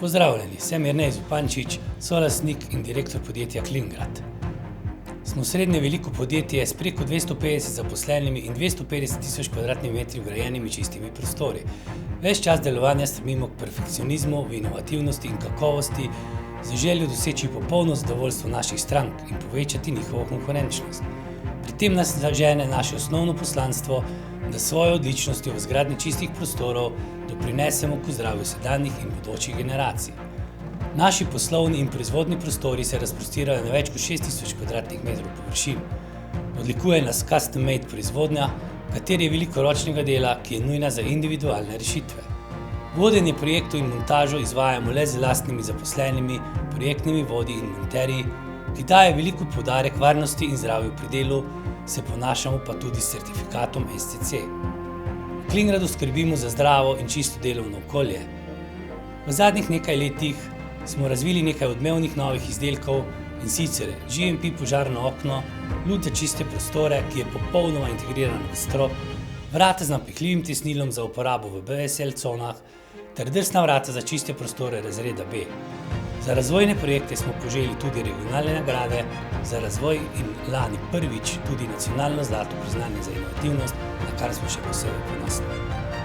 Pozdravljeni, sem Jernej Zupančič, solastnik in direktor podjetja Klingrad. Smo srednje veliko podjetje s preko 250 zaposlenimi in 250.000 kvadratnih metrov grajenimi čistimi prostori. Ves čas delovanja stremimo k perfekcionizmu, v inovativnosti in kakovosti, z željo doseči popolno zadovoljstvo naših strank in povečati njihovo konkurenčnost. Pri tem nas žene naše osnovno poslanstvo, da s svojo odličnostjo v zgradnji čistih prostorov doprinesemo k zdravju sedanjih in bodočih generacij. Naši poslovni in proizvodni prostori se razprostirajo na več kot 6000 kvadratnih metrov površin. Odlikuje nas custom-made proizvodnja, kateri je veliko ročnega dela, ki je nujna za individualne rešitve. Vodenje projektov in montažo izvajamo le z lastnimi zaposlenimi, projektnimi vodji in monterji, ki daje veliko poudarek varnosti in zdravju pri delu, se ponašamo pa tudi s certifikatom SCC. V Klingradu skrbimo za zdravo in čisto delovno okolje. V zadnjih nekaj letih smo razvili nekaj odmevnih novih izdelkov, in sicer GMP požarno okno, luč za čiste prostore, ki je popolnoma integriran v strop, vrata z napihljivim tesnilom za uporabo v BSL conah ter drsna vrata za čiste prostore razreda B. Za razvojne projekte smo poželi tudi regionalne nagrade za razvoj in lani prvič tudi nacionalno zlato priznanje za inovativnost, na kar smo še posebej ponosni.